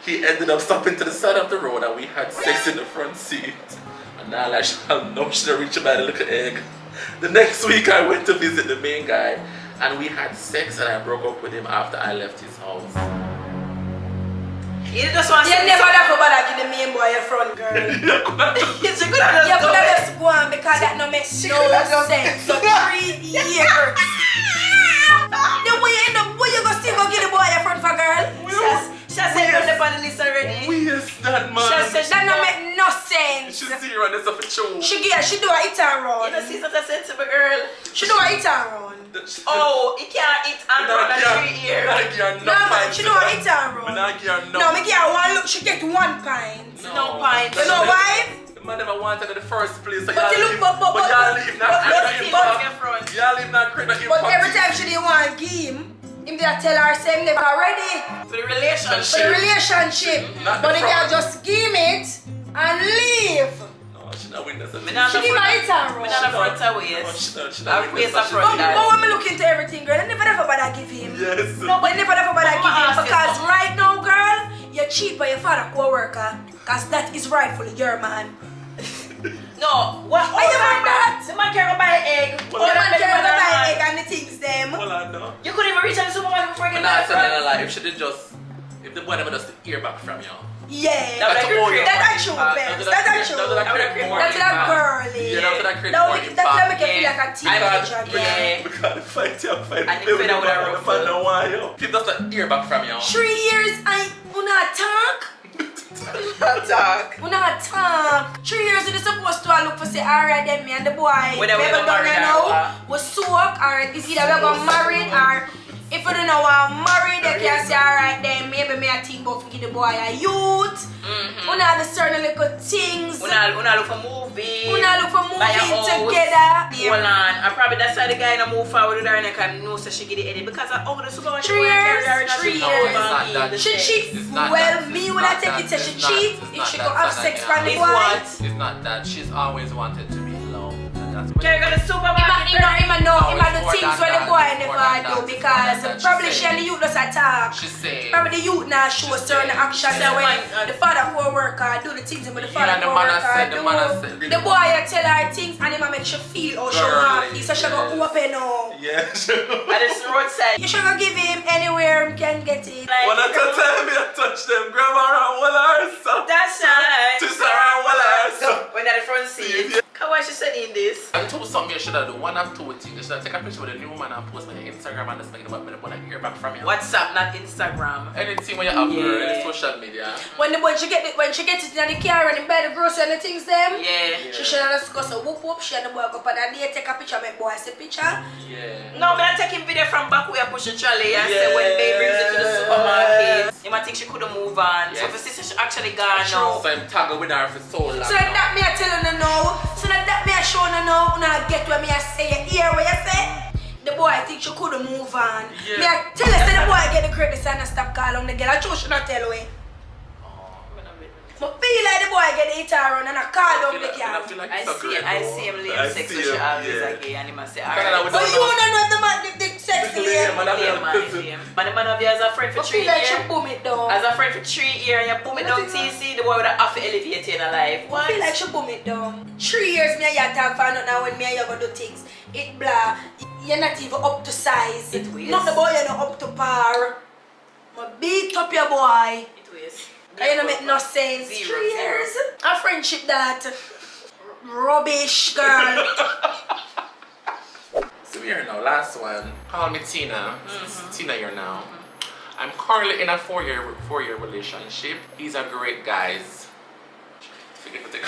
Speaker 2: He ended up stopping to the side of the road and we had sex in the front seat. And now I shall know she reached by the little egg. The next week I went to visit the main guy and we had sex and I broke up with him after I left his house.
Speaker 3: You just want
Speaker 4: You never name boy your front girl.
Speaker 3: You could have just
Speaker 4: You could have just go on because that no makes no sense. So 3 years. Then when you end up, when you go still go get the boy your front for girl?
Speaker 3: She said you're on the list already.
Speaker 2: Yes, that man.
Speaker 3: She said
Speaker 4: That no make no sense.
Speaker 2: She's serious, that's a for show.
Speaker 4: She do a hit and run.
Speaker 3: You know, she's such a sensible girl.
Speaker 4: She do a hit and run.
Speaker 3: Oh, he can't eat and run at 3 years.
Speaker 4: No, man, she do a hit and run. No, me give her one look, she get 1 pint.
Speaker 3: No pint.
Speaker 4: You know why?
Speaker 2: The man never wanted in the first place. So
Speaker 4: But you look, but
Speaker 2: y'all leave not
Speaker 3: But
Speaker 2: Y'all leave not create no
Speaker 4: But
Speaker 2: impact.
Speaker 4: every time she didn't want to give him they tell her say never ready
Speaker 3: for the relationship.
Speaker 4: for the relationship.
Speaker 2: Not
Speaker 4: But
Speaker 2: the
Speaker 4: if you
Speaker 2: front.
Speaker 4: just give it and leave.
Speaker 2: No, she not win this.
Speaker 3: Me not
Speaker 4: She give her hit and
Speaker 3: Me
Speaker 4: run.
Speaker 3: not a front away.
Speaker 2: She
Speaker 3: I'll
Speaker 2: not
Speaker 3: face
Speaker 2: win
Speaker 3: a
Speaker 2: this.
Speaker 3: front.
Speaker 4: But when me look into everything, girl, I never bother give him.
Speaker 2: Yes.
Speaker 4: No, but never bother give him
Speaker 3: ask you
Speaker 4: because
Speaker 3: something.
Speaker 4: right now, girl, you're cheat by your father co-worker. Because that is rightfully your man.
Speaker 3: No, what?
Speaker 4: Why you want that?
Speaker 3: The man can't go buy egg.
Speaker 2: Well,
Speaker 4: The man
Speaker 3: Better
Speaker 4: carry the
Speaker 3: than
Speaker 4: buy
Speaker 3: man.
Speaker 4: egg and the things them.
Speaker 2: Well, I know.
Speaker 3: You couldn't even reach out to the supermarket before
Speaker 2: But
Speaker 3: getting
Speaker 2: nah,
Speaker 3: that
Speaker 2: it's
Speaker 3: front.
Speaker 2: a lie. If she did just, if the boy never just hear back from you.
Speaker 4: Yeah.
Speaker 3: That's
Speaker 2: That's
Speaker 3: a
Speaker 2: all you
Speaker 3: good
Speaker 4: That's a true,
Speaker 2: That's
Speaker 4: babes.
Speaker 2: what
Speaker 4: That's a
Speaker 2: that
Speaker 4: true.
Speaker 2: create more
Speaker 4: That's that
Speaker 2: impact.
Speaker 4: girly.
Speaker 2: Yeah, that's what that create
Speaker 4: That
Speaker 2: more
Speaker 4: make that make you feel
Speaker 3: Yeah.
Speaker 4: like a teenager.
Speaker 3: Yeah.
Speaker 2: Because fight you, fight
Speaker 3: And you feel that with a rough
Speaker 2: find out why you. If just hear back from you.
Speaker 4: 3 years I wanna talk.
Speaker 3: Talk.
Speaker 4: Wanna talk. 3 years you supposed to look for say alright then me and the boy.
Speaker 3: Whether we
Speaker 4: never
Speaker 3: got
Speaker 4: done
Speaker 3: married
Speaker 4: now.
Speaker 3: or what?
Speaker 4: We soak or it's either we got married or if you don't know I'm married, they can say alright then maybe me I think about to give the boy a youth. We not have certain little things.
Speaker 3: We not look for movie.
Speaker 4: We not look for
Speaker 3: Buy a
Speaker 4: moving
Speaker 3: house.
Speaker 4: together.
Speaker 3: Hold on. And probably that's why the guy not move forward with her and I can know so she get the edit because I over the supermarket.
Speaker 4: 3 years, 3
Speaker 2: No,
Speaker 4: years.
Speaker 2: it's not that.
Speaker 4: She cheat.
Speaker 2: It's not
Speaker 4: Well,
Speaker 2: that.
Speaker 4: me
Speaker 2: It's
Speaker 4: when I
Speaker 2: not
Speaker 4: take
Speaker 2: that.
Speaker 4: it, say she
Speaker 2: It's not-
Speaker 4: cheat.
Speaker 2: it's
Speaker 4: If
Speaker 2: not
Speaker 4: she
Speaker 2: that,
Speaker 4: go have
Speaker 2: Tanaania.
Speaker 4: sex from the
Speaker 3: It's
Speaker 4: boy.
Speaker 3: what?
Speaker 2: It's not that. She's always wanted to be loved. And that's
Speaker 3: Carry go to the supermarket.
Speaker 4: Him
Speaker 2: No,
Speaker 4: do
Speaker 2: it's
Speaker 4: the
Speaker 2: more
Speaker 4: things
Speaker 2: than
Speaker 4: where the
Speaker 2: that.
Speaker 4: boy
Speaker 2: It's more
Speaker 4: never
Speaker 2: than
Speaker 4: do
Speaker 2: that. It's
Speaker 4: because
Speaker 2: more than that.
Speaker 4: probably
Speaker 2: She's
Speaker 4: she and the youth just attack.
Speaker 2: She's saying.
Speaker 4: Probably the youth now show
Speaker 2: She's
Speaker 4: certain
Speaker 2: saying.
Speaker 4: actions
Speaker 2: She's
Speaker 4: that when
Speaker 3: saying.
Speaker 4: the father co-worker do the things with the
Speaker 2: Yeah,
Speaker 4: father
Speaker 2: the man has
Speaker 4: co-worker
Speaker 2: said, the man has
Speaker 4: do.
Speaker 2: said.
Speaker 4: The boy tell her things and him make she feel how she want
Speaker 2: Girl,
Speaker 4: so she go
Speaker 2: yes.
Speaker 4: open now.
Speaker 2: Yeah,
Speaker 3: At this roadside.
Speaker 4: You should go give him anywhere he can get it.
Speaker 3: Like,
Speaker 2: One at a time, you touch them. Grab her around one herself.
Speaker 3: that's right.
Speaker 2: Twist her around one herself.
Speaker 3: When at the front seat. Why she saying this?
Speaker 2: And two something you should have do. One of two things. You should have take a picture with a new man and post on your Instagram and just make about me to hear back from you.
Speaker 3: WhatsApp, not Instagram.
Speaker 2: Anything when you have
Speaker 3: Yeah.
Speaker 2: any social media.
Speaker 4: When she get it in the car and in bed, the grocery and the things them.
Speaker 3: Yeah.
Speaker 4: She should have discussed a whoop whoop. She and the boy go up and they take a picture, make boy see picture.
Speaker 2: Yeah.
Speaker 3: No, but I'm taking video from back where I push the trolley and say when babe brings it to the supermarket, you might think she couldn't move on. So
Speaker 2: Yes.
Speaker 3: for sister, she actually gone now.
Speaker 2: So I'm tagging with her for so long.
Speaker 4: So that me I telling her now. So that me I showing her now. Now get where me I say you hear what you say. The boy think she couldn't move on.
Speaker 2: Yeah.
Speaker 4: Me I tell her say the boy get the credit and stop calling the girl. I chose she not tell her. But feel like the boy get the guitar on and I call down the girl.
Speaker 3: I see him laying sex so she always a gay and he must say, alright.
Speaker 4: But you don't know the man the sexy lady.
Speaker 3: Man, the man of you as a friend for
Speaker 4: I
Speaker 3: 3
Speaker 4: feel like she
Speaker 3: years.
Speaker 4: boom it down.
Speaker 3: As a friend for 3 years and you boom it down TC, the boy with a half elevate in a life.
Speaker 4: I
Speaker 3: What?
Speaker 4: feel like she boom it down. 3 years me and you talk for now when me and you go do things. It blah. You're not even up to size.
Speaker 3: It weird.
Speaker 4: Not the boy you're not up to par. I beat up your boy.
Speaker 3: It was.
Speaker 4: And you don't make no sense.
Speaker 3: Zero,
Speaker 4: 3 years. A friendship that rubbish girl.
Speaker 2: So here now, last one. Call me Tina. Tina here now. I'm currently in a four-year relationship. He's a great guy. Forget to take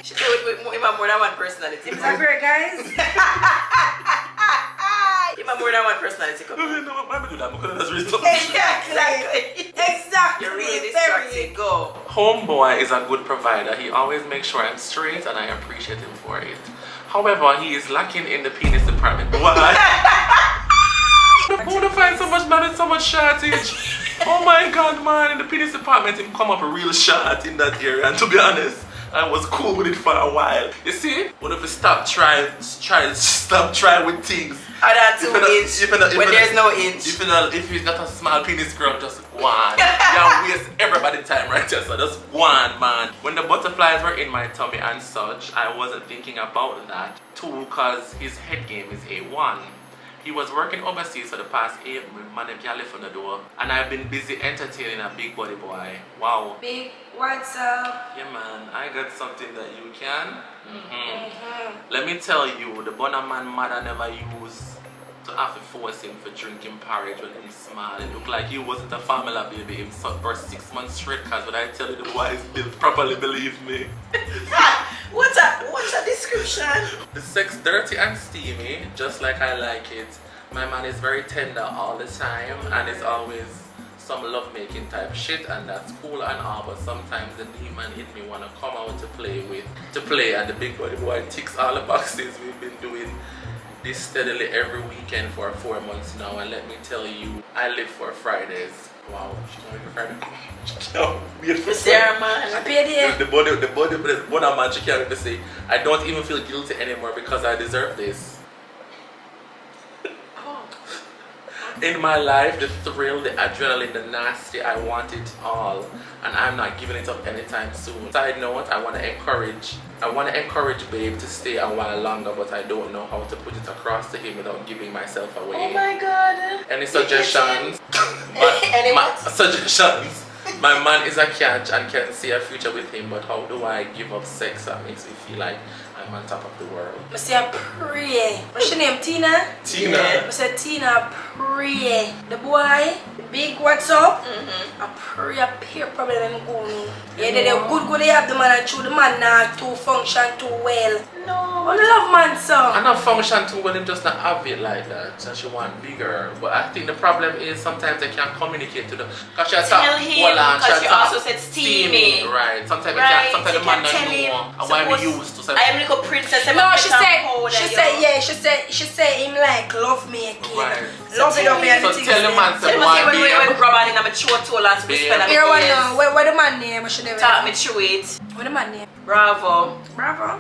Speaker 3: She do it with more than one personality.
Speaker 4: Is that great, guys?
Speaker 3: Even more than one personality.
Speaker 4: Exactly.
Speaker 3: You're really
Speaker 4: Very.
Speaker 3: distracted. Go.
Speaker 2: Homeboy is a good provider. He always makes sure I'm straight and I appreciate him for it. However, he is lacking in the penis department. Why? I want to find so much man with so much shortage. Oh my god, man, in the penis department, him come up real short in that area. And to be honest, I was cool with it for a while. You see, what if we stop trying with things?
Speaker 3: Add 2 inch when there's no inch.
Speaker 2: If it's not a small penis girl, just one. You waste everybody's time right there, so just one, man. When the butterflies were in my tummy and such, I wasn't thinking about that. 2, because his head game is A1. He was working overseas for the past 8 months. He can't lift on the door. And I've been busy entertaining a big body boy. Wow.
Speaker 4: Big, what's up?
Speaker 2: Yeah, man. I got something that you can. Let me tell you, the Bonner man mother never used to have to force him for drinking porridge when he's small. It looked like he wasn't a family baby him for 6 months straight, because when I tell you the boy is built properly, believe me.
Speaker 3: What's a description?
Speaker 2: The sex dirty and steamy, just like I like it. My man is very tender all the time, and it's always some lovemaking type shit, and that's cool and all, but sometimes the demon hit me wanna come out to play, and the big body boy ticks all the boxes. We've been doing this steadily every weekend for 4 months now, and let me tell you, I live for Fridays. Wow, she's not even Friday. No, beautiful.
Speaker 3: Sarah, man.
Speaker 2: The body man, she can't even say, I don't even feel guilty anymore because I deserve this. In my life, the thrill, the adrenaline, the nasty, I want it all, and I'm not giving it up anytime soon. Side note, I want to encourage Babe to stay a while longer, but I don't know how to put it across to him without giving myself away.
Speaker 3: Oh my god.
Speaker 2: Any suggestions? Suggestions. My man is a catch and can see a future with him, but how do I give up sex that makes me feel like I'm on top of the world?
Speaker 4: I say I pray. What's your name, Tina?
Speaker 2: Tina.
Speaker 4: I say Tina, pray. The boy, the big what's up? I pray a peer problem them going. Yeah, they're good they have the man and true the man not to function too well.
Speaker 3: No.
Speaker 4: I love man so.
Speaker 2: I not function too well, him just not have it like that, and she want bigger. But I think the problem is sometimes they can't communicate to the, because she
Speaker 3: Tell him, because she also said steamy.
Speaker 2: Right, sometimes
Speaker 3: Right,
Speaker 2: sometimes the
Speaker 3: you
Speaker 2: man
Speaker 3: can
Speaker 2: don't
Speaker 3: tell him,
Speaker 2: know, and why we used to say,
Speaker 3: I am like a princess.
Speaker 4: No, she said him like love making.
Speaker 2: Right.
Speaker 4: Love it up here.
Speaker 2: So tell the man say,
Speaker 3: Tell
Speaker 2: why
Speaker 3: me when grab on in my throat tool and whisper in my
Speaker 4: Here one
Speaker 3: ears.
Speaker 4: now, where the man name? I should never.
Speaker 3: Talk me through it.
Speaker 4: What the man name?
Speaker 3: Bravo.
Speaker 4: Bravo.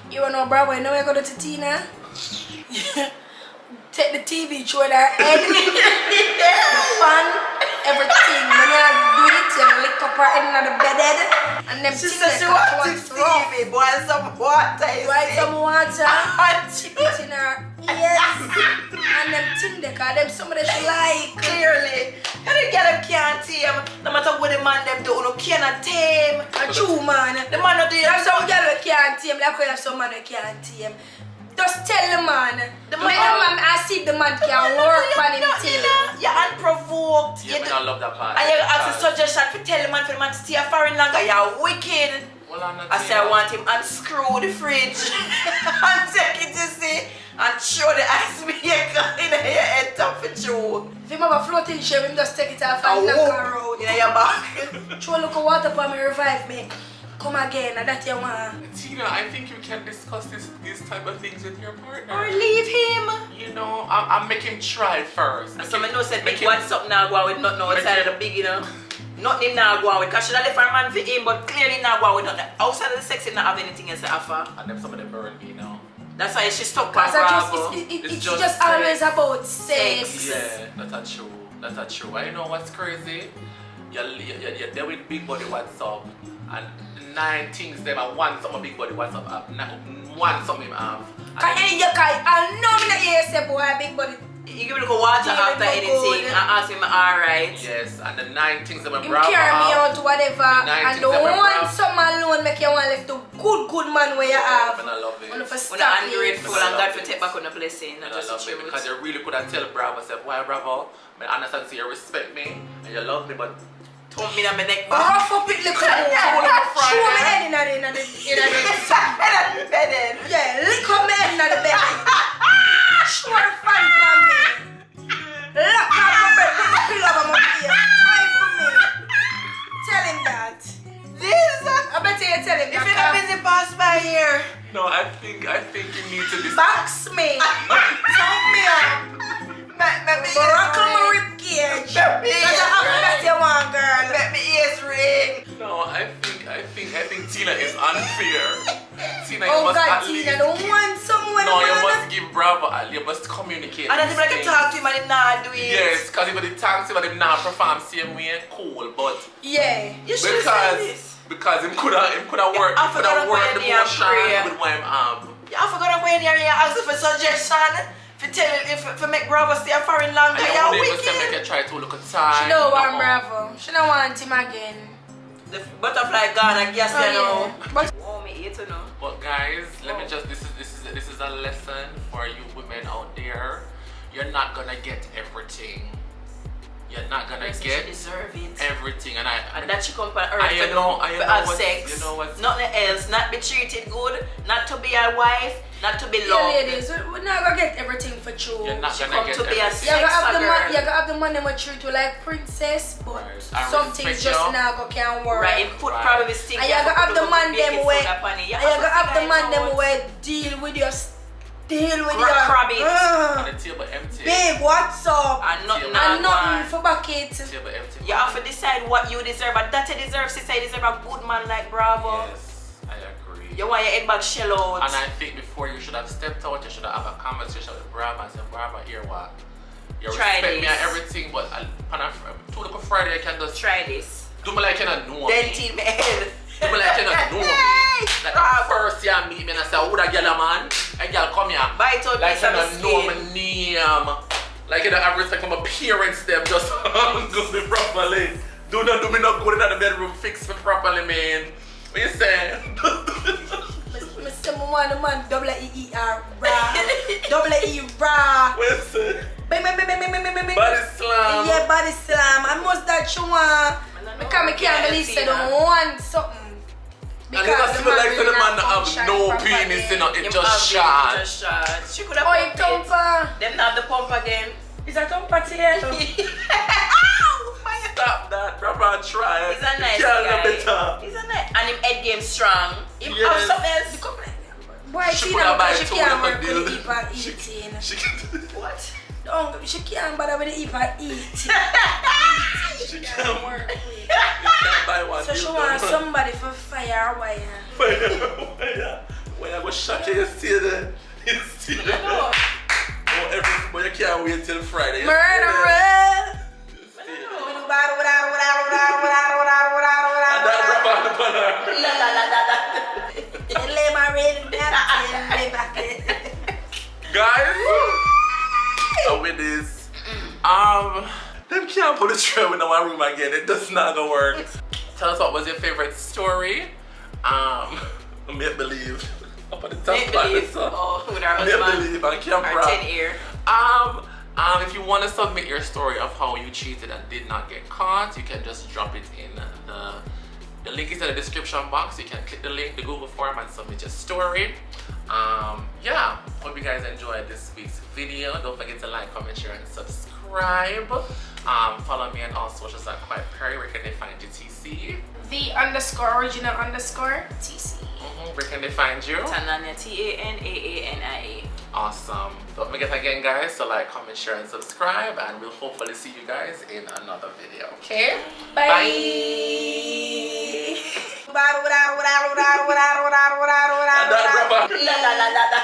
Speaker 4: You wanna know Bravo? You know we go to Tina. Take the TV through their head, the fan, everything. When you do it, you lick up her head in the bed, and them
Speaker 3: She
Speaker 4: things
Speaker 3: said she
Speaker 4: that
Speaker 3: wants to
Speaker 4: come through.
Speaker 3: see me. Boil some water.
Speaker 4: Boil some water, chip it in her ears, and them things they call them somebody she like.
Speaker 3: Clearly. And the girl them can't tame. No matter what the man them do, no cannot tame.
Speaker 4: A true man.
Speaker 3: The man not do
Speaker 4: There's some girl who can't tame, like we have some man who can't tame. Just tell the man. The man, I see the man can work on him too.
Speaker 3: You're unprovoked.
Speaker 2: yeah, I love that part.
Speaker 3: And you ask a suggestion for tell the man for the man to stay foreign longer. You're wicked.
Speaker 2: Well, I'm not
Speaker 3: I say I want him unscrew the fridge and take it to see and throw the ice maker in your head top for you.
Speaker 4: If him have a floating ship, him just take it off and knock her out.
Speaker 3: In your back.
Speaker 4: Throw a little water for me, revive me. Come again, and that you want.
Speaker 2: Tina, I think you can discuss these type of things with your partner.
Speaker 3: Or leave him.
Speaker 2: You know, I make him try first.
Speaker 3: So I know said
Speaker 2: Make
Speaker 3: big
Speaker 2: him-
Speaker 3: what's up now go with nothing outside of the big, you know. Nothing now go with, because she left her man for him, but clearly now go with nothing. Outside of the sex, he not have anything else to offer.
Speaker 2: And then some of them burn me now.
Speaker 3: That's why she's stuck on
Speaker 4: Because
Speaker 3: Bravo.
Speaker 4: it's just always about sex.
Speaker 2: Yeah, that's true. That's true. And you know what's crazy? You're there with big body what's up, and 9 things them and one some big body what's up, one some him have.
Speaker 4: I know me not hear say boy big body.
Speaker 3: You give me a water
Speaker 4: Yeah,
Speaker 3: after
Speaker 4: no
Speaker 3: anything
Speaker 4: good.
Speaker 3: and ask him alright.
Speaker 2: Yes, and the 9 things them
Speaker 4: Him
Speaker 2: Bravo
Speaker 4: carry me
Speaker 2: have.
Speaker 4: out whatever, and the one some alone make you want left the good man where you have.
Speaker 2: And I love it.
Speaker 4: Wanna for
Speaker 3: When
Speaker 4: stop
Speaker 3: I'm
Speaker 4: it.
Speaker 3: ungrateful and God for take back on the blessing, not
Speaker 2: And I
Speaker 3: just
Speaker 2: love
Speaker 3: the
Speaker 2: it
Speaker 3: truth.
Speaker 2: because you really could have tell Bravo, say, why Bravo? I understand, so you respect me and you love me, but
Speaker 3: Thump me on my neck back.
Speaker 4: Rough up it little more. Show me head in the
Speaker 3: Bedding.
Speaker 4: yeah, lick up my head in the bed. Show the fan for me. Lock up my bed, put the pillow on my face. Try for me. Tell him that.
Speaker 3: This.
Speaker 4: I bet you tell him
Speaker 3: If you're
Speaker 4: that.
Speaker 3: not busy, pass by here.
Speaker 2: no, I think you need to discuss.
Speaker 4: Box me. Tongue me up. Barack my rib cage. That's what you want, girl.
Speaker 3: Let me ears ring.
Speaker 2: No, I think Tina is unfair. Tina, you
Speaker 4: Oh
Speaker 2: must
Speaker 4: God,
Speaker 2: at
Speaker 4: Tina,
Speaker 2: least
Speaker 4: don't want someone.
Speaker 2: no, you must give Bravo, you must communicate.
Speaker 3: And I
Speaker 2: these
Speaker 3: think I can
Speaker 2: things.
Speaker 3: talk to him and him not do it.
Speaker 2: Yes, because if he thanks him and him not perform same way, cool, but
Speaker 4: Yeah.
Speaker 3: You should have said this.
Speaker 2: because him could have worked,
Speaker 3: I forgot
Speaker 2: the
Speaker 3: when you
Speaker 2: motion
Speaker 3: pray.
Speaker 2: with what him
Speaker 3: I forgot when you're here asking for suggestion. For tell it if make Bravo stay a foreign longer,
Speaker 2: And
Speaker 3: you're
Speaker 2: you wouldn't even say
Speaker 3: wicked.
Speaker 2: make you try to look at time.
Speaker 4: She don't want Bravo. She don't want him again.
Speaker 3: The butterfly gone, I guess,
Speaker 4: Oh,
Speaker 3: you know.
Speaker 4: yeah. But
Speaker 3: Oh, me eat, you know.
Speaker 2: But guys, let me just this is a lesson for you women out there. You're not gonna get everything. You're not gonna
Speaker 3: Yes,
Speaker 2: get
Speaker 3: she deserve it.
Speaker 2: everything, and
Speaker 3: that she come on earth
Speaker 2: I
Speaker 3: for
Speaker 2: know- I
Speaker 3: for
Speaker 2: know
Speaker 3: have
Speaker 2: what-
Speaker 3: sex.
Speaker 2: you know what-
Speaker 3: Nothing else. Not be treated good. Not to be a wife. Not to be
Speaker 4: yeah,
Speaker 3: loved.
Speaker 4: ladies, we're not gonna get everything for true.
Speaker 2: you're not
Speaker 3: She
Speaker 2: gonna
Speaker 3: come
Speaker 2: get
Speaker 3: to be a
Speaker 2: everything.
Speaker 4: You gotta have the
Speaker 3: Sex
Speaker 4: man,
Speaker 3: girl.
Speaker 4: you gotta have the man them will treat you like princess, but
Speaker 2: Right. I
Speaker 4: some
Speaker 2: respect
Speaker 4: things just
Speaker 2: you.
Speaker 4: now go can't work.
Speaker 3: Right, it put
Speaker 2: Right.
Speaker 3: probably stink.
Speaker 4: And you gotta have the man them way, and you gotta have the man them
Speaker 3: way.
Speaker 4: way deal with your, deal with
Speaker 3: Crab it.
Speaker 4: your.
Speaker 2: And the table empty.
Speaker 4: Babe, what's up?
Speaker 3: And nothing.
Speaker 4: And nothing
Speaker 3: one.
Speaker 4: for bucket.
Speaker 2: Table empty.
Speaker 3: You have to decide what you deserve, and that you deserve. Sister, you deserve a good man like Bravo.
Speaker 2: Yes, I agree.
Speaker 3: You want your head back shell out.
Speaker 2: And I think before you should have stepped out, you should have a conversation with Brahma and say, Brahma, here what? You
Speaker 3: Try
Speaker 2: respect me
Speaker 3: this.
Speaker 2: and everything, but on a two Friday you can just
Speaker 3: Try this.
Speaker 2: do me like you don't know
Speaker 3: Then
Speaker 2: me.
Speaker 3: team my head.
Speaker 2: Do me like you don't know me. Like
Speaker 3: Bravo.
Speaker 2: first you meet me and I say, who that girl a man? And girl come here.
Speaker 3: Bite out
Speaker 2: Like
Speaker 3: piece
Speaker 2: you
Speaker 3: of my
Speaker 2: don't know my
Speaker 3: skin.
Speaker 2: name. Like you don't have respect for my parents them, just do me properly. Do not do me not good in the bedroom, fix me properly, man. What you say?
Speaker 4: Mr. Mwana man, W-E-E-R, bra. W-E bra.
Speaker 2: What you say?
Speaker 4: Bang, bang, bang, bang, bang, bang, bang, bang.
Speaker 2: Body slam.
Speaker 4: Yeah, body slam. And most that you want. Because I can't believe they don't want something.
Speaker 2: And it doesn't feel like the man that have no penis in it,
Speaker 3: Him
Speaker 2: just
Speaker 3: have
Speaker 2: shot.
Speaker 3: it, just shot. She could have
Speaker 4: Oh, you
Speaker 3: pumped it.
Speaker 4: thumper.
Speaker 3: Them not the pump again.
Speaker 4: Is that thumper here?
Speaker 3: Ow! My
Speaker 2: Stop that, brother, try it.
Speaker 3: He's a nice
Speaker 2: You can't
Speaker 3: guy.
Speaker 2: do better.
Speaker 3: He's a nice. And him head game strong. Him have
Speaker 2: Yes.
Speaker 3: something else.
Speaker 4: Boy,
Speaker 2: She
Speaker 4: see
Speaker 2: could
Speaker 4: now
Speaker 2: have buy
Speaker 4: because she
Speaker 2: two
Speaker 4: can't
Speaker 2: of
Speaker 4: work
Speaker 2: them
Speaker 4: with the
Speaker 2: deal.
Speaker 4: heap of eating.
Speaker 2: She can
Speaker 3: What?
Speaker 4: Don't, she can't bother with the heap of eating.
Speaker 2: She
Speaker 4: Can't
Speaker 2: can't
Speaker 4: work with.
Speaker 2: You can't buy one
Speaker 4: So she
Speaker 2: deal,
Speaker 4: wants
Speaker 2: though.
Speaker 4: somebody for fire wire.
Speaker 2: When I go shock you, you stay there. You stay there.
Speaker 3: No.
Speaker 2: Oh, but you can't wait till Friday. You stay
Speaker 4: Murderer.
Speaker 2: there. You stay there. And that drop on the banner.
Speaker 3: La la la la la.
Speaker 4: Lay my red lay back.
Speaker 2: Guys, so with this, them can't put a tray in our room again. It does not gonna work. Tell us what was your favorite story. Make believe. Up at the top
Speaker 3: Make
Speaker 2: line,
Speaker 3: believe.
Speaker 2: so.
Speaker 3: Oh, with our
Speaker 2: Make
Speaker 3: husband.
Speaker 2: believe on camera.
Speaker 3: Our 10 ear.
Speaker 2: If you want to submit your story of how you cheated and did not get caught, you can just drop it in the link is in the description box. You can click the link, the Google form, and submit your story. Yeah, hope you guys enjoyed this week's video. Don't forget to like, comment, share, and subscribe. Follow me on all socials at Quite Perry. Where can they find you, TC?
Speaker 4: The_original_ TC.
Speaker 2: Where can they find you?
Speaker 3: Tanaania, Tanaania.
Speaker 2: Awesome. Don't forget again, guys, to like, comment, share, and subscribe, and we'll hopefully see you guys in another video. Okay?
Speaker 4: Bye.
Speaker 2: And that rubber.
Speaker 3: La la la la la.